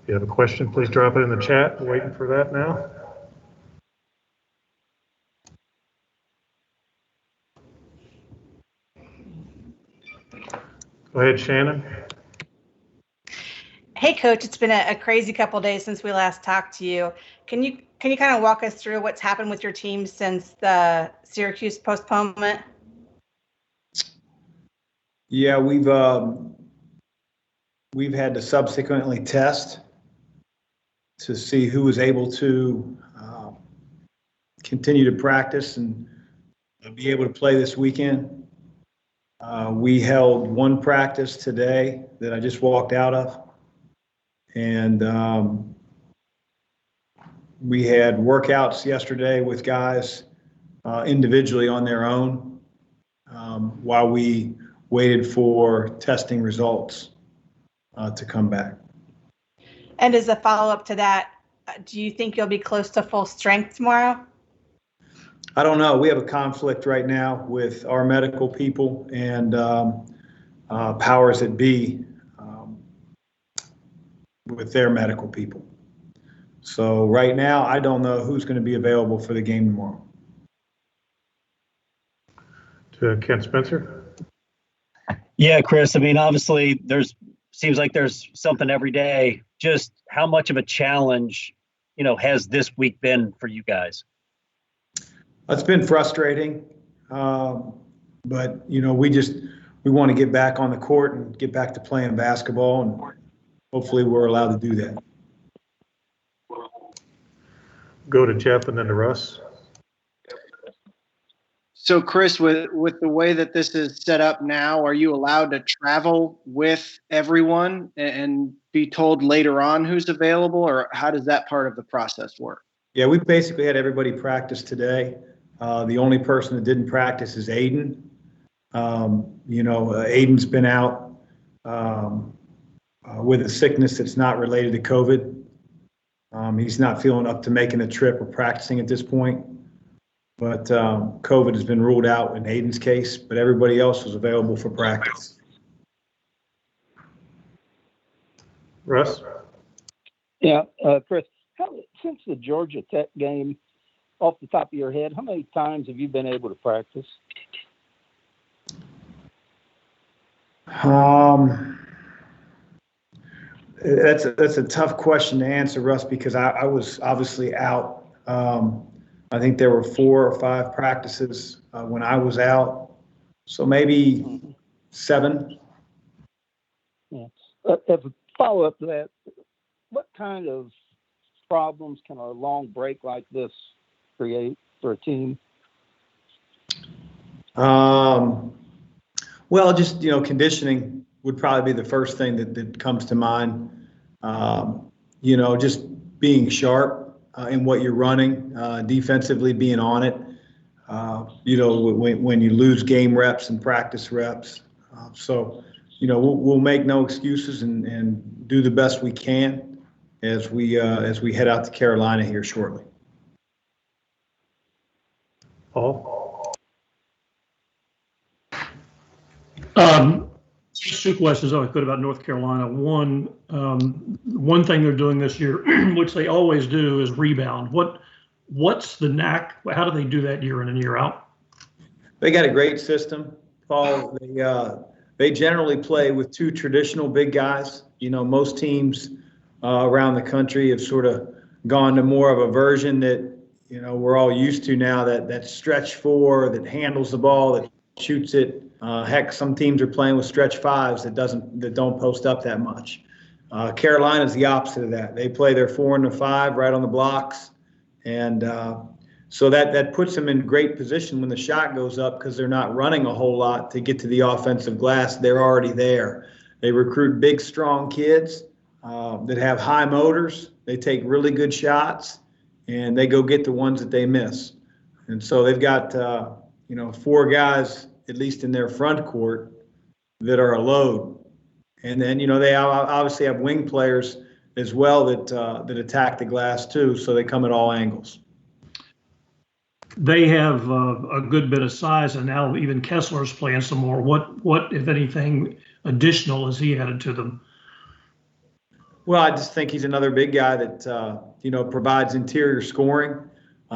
If you have a question, please drop it in the chat. We're waiting for that now. Go ahead, Shannon. Hey, Coach. It's been a crazy couple of days since we last talked to you. Can you kind of walk us through what's happened with your team since the Syracuse postponement? Yeah, we've had to subsequently test to see who was able to continue to practice and be able to play this weekend. We held one practice today that I just walked out of. And we had workouts yesterday with guys individually on their own while we waited for testing results to come back. And as a follow-up to that, do you think you'll be close to full strength tomorrow? I don't know. We have a conflict right now with our medical people and powers that be with their medical people. So right now, I don't know who's going to be available for the game tomorrow. To Kent Spencer. Yeah, Chris, I mean, obviously seems like there's something every day. Just how much of a challenge, has this week been for you guys? It's been frustrating, but we want to get back on the court and get back to playing basketball, and hopefully we're allowed to do that. Go to Jeff and then to Russ. So, Chris, with the way that this is set up now, are you allowed to travel with everyone and be told later on who's available, or how does that part of the process work? Yeah, we basically had everybody practice today. The only person that didn't practice is Aiden. Aiden's been out with a sickness that's not related to COVID. He's not feeling up to making a trip or practicing at this point. But COVID has been ruled out in Aiden's case, but everybody else was available for practice. Russ? Yeah, Chris, since the Georgia Tech game, off the top of your head, how many times have you been able to practice? That's a tough question to answer, Russ, because I was obviously out. I think there were 4 or 5 practices when I was out, so maybe 7. Yeah. As a follow-up to that, what kind of problems can a long break like this create for a team? Well, just conditioning would probably be the first thing that comes to mind. Just being sharp in what you're running, defensively being on it. When you lose game reps and practice reps. We'll make no excuses and do the best we can as we head out to Carolina here shortly. Paul? Just 2 questions I could about North Carolina. One thing they're doing this year, which they always do, is rebound. What's the knack? How do they do that year in and year out? They got a great system, Paul. They generally play with 2 traditional big guys. Most teams around the country have sort of gone to more of a version that we're all used to now. That stretch 4 that handles the ball, that shoots it. Heck, some teams are playing with stretch 5s that don't post up that much. Carolina's the opposite of that. They play their 4 and the 5 right on the blocks, and so that puts them in great position when the shot goes up because they're not running a whole lot to get to the offensive glass. They're already there. They recruit big, strong kids that have high motors. They take really good shots, and they go get the ones that they miss. And so they've got 4 guys, at least in their front court, that are a load. And then, they obviously have wing players as well that attack the glass too, so they come at all angles. They have a good bit of size, and now even Kessler's playing some more. What if anything, additional has he added to them? Well, I just think he's another big guy that, provides interior scoring.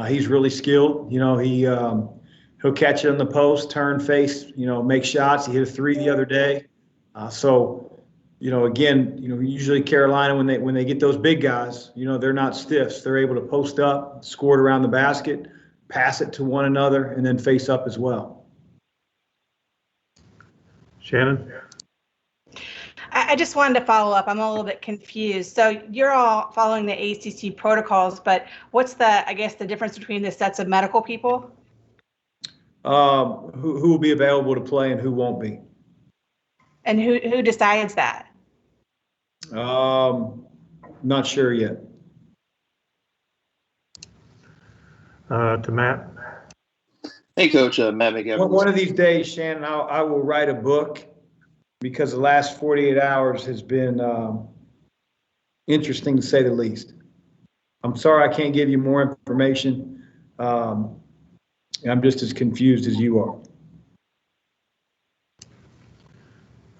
He's really skilled. He'll catch it on the post, turn, face, make shots. He hit a 3 the other day. Usually Carolina, when they get those big guys, they're not stiffs. They're able to post up, score it around the basket, pass it to one another, and then face up as well. Shannon? I just wanted to follow up. I'm a little bit confused. So you're all following the ACC protocols, but what's the difference between the sets of medical people? Who will be available to play and who won't be? And who decides that? Not sure yet. To Matt? Hey, Coach, Matt McGavin. One of these days, Shannon, I will write a book, because the last 48 hours has been interesting to say the least. I'm sorry I can't give you more information. I'm just as confused as you are.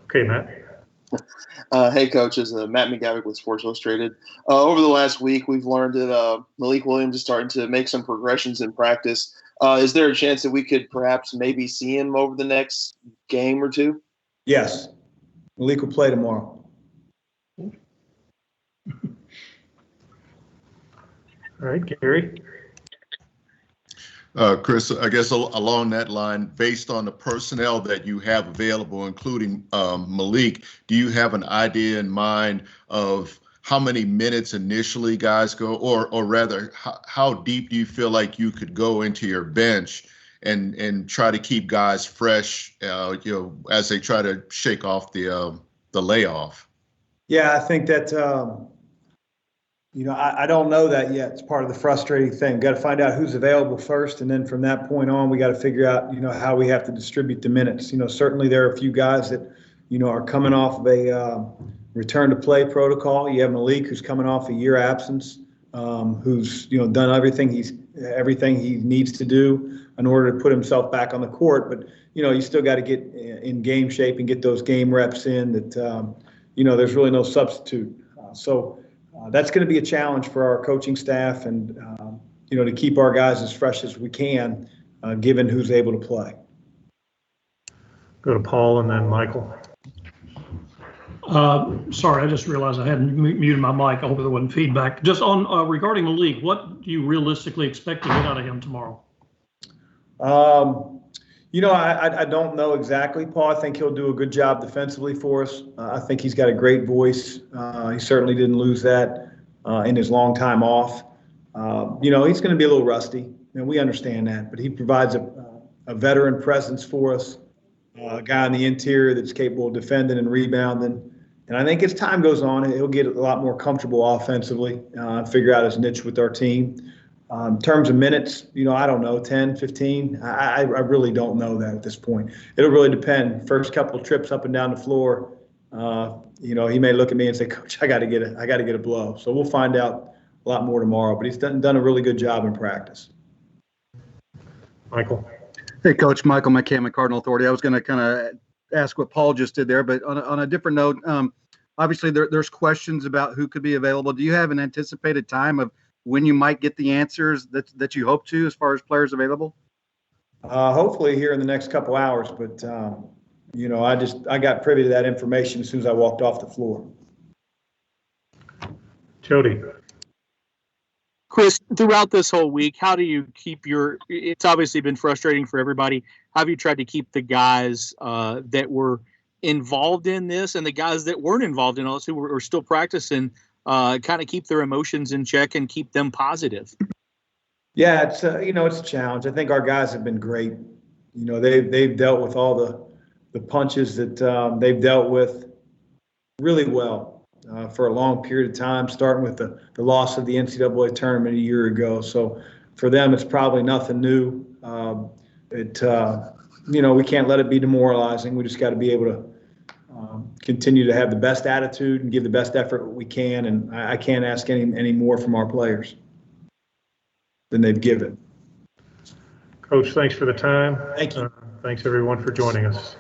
Okay, Matt. Hey, Coach, this is Matt McGavin with Sports Illustrated. Over the last week, we've learned that Malik Williams is starting to make some progressions in practice. Is there a chance that we could perhaps maybe see him over the next game or two? Yes. Malik will play tomorrow. All right, Gary? Chris, I guess along that line, based on the personnel that you have available, including Malik, do you have an idea in mind of how many minutes initially guys go, or rather, how deep do you feel like you could go into your bench and try to keep guys fresh, as they try to shake off the layoff? Yeah, I think that, I don't know that yet. It's part of the frustrating thing. Got to find out who's available first, and then from that point on, we got to figure out, how we have to distribute the minutes. Certainly there are a few guys that, are coming off of a return to play protocol. You have Malik, who's coming off a year absence, who's done everything he needs to do in order to put himself back on the court. But you still got to get in game shape and get those game reps in. That there's really no substitute. So that's going to be a challenge for our coaching staff, and to keep our guys as fresh as we can, given who's able to play. Go to Paul and then Michael. Sorry, I just realized I hadn't muted my mic. I hope there wasn't feedback. Just on regarding Malik, what do you realistically expect to get out of him tomorrow? I don't know exactly, Paul. I think he'll do a good job defensively for us. I think he's got a great voice. He certainly didn't lose that in his long time off. He's going to be a little rusty, and we understand that, but he provides a veteran presence for us, a guy in the interior that's capable of defending and rebounding. And I think as time goes on, he'll get a lot more comfortable offensively, figure out his niche with our team. In terms of minutes, I don't know, 10, 15. I really don't know that at this point. It'll really depend. First couple of trips up and down the floor, he may look at me and say, Coach, I got to get a blow. So we'll find out a lot more tomorrow. But he's done a really good job in practice. Michael. Hey, Coach. Michael McCammon, Cardinal Authority. I was going to kind of ask what Paul just did there, but on a different note, obviously there's questions about who could be available. Do you have an anticipated time of when you might get the answers that you hope to as far as players available? Hopefully here in the next couple hours, but I got privy to that information as soon as I walked off the floor. Jody. Chris, throughout this whole week, how do you keep it's obviously been frustrating for everybody. How have you tried to keep the guys that were involved in this and the guys that weren't involved in all this, who were still practicing, kind of keep their emotions in check and keep them positive? Yeah, it's a challenge. I think our guys have been great. They've dealt with all the punches that they've dealt with really well for a long period of time, starting with the loss of the NCAA tournament a year ago. So for them, it's probably nothing new. We can't let it be demoralizing. We just got to be able to continue to have the best attitude and give the best effort we can. And I can't ask any more from our players than they've given. Coach, thanks for the time. Thank you. Thanks, everyone, for joining us.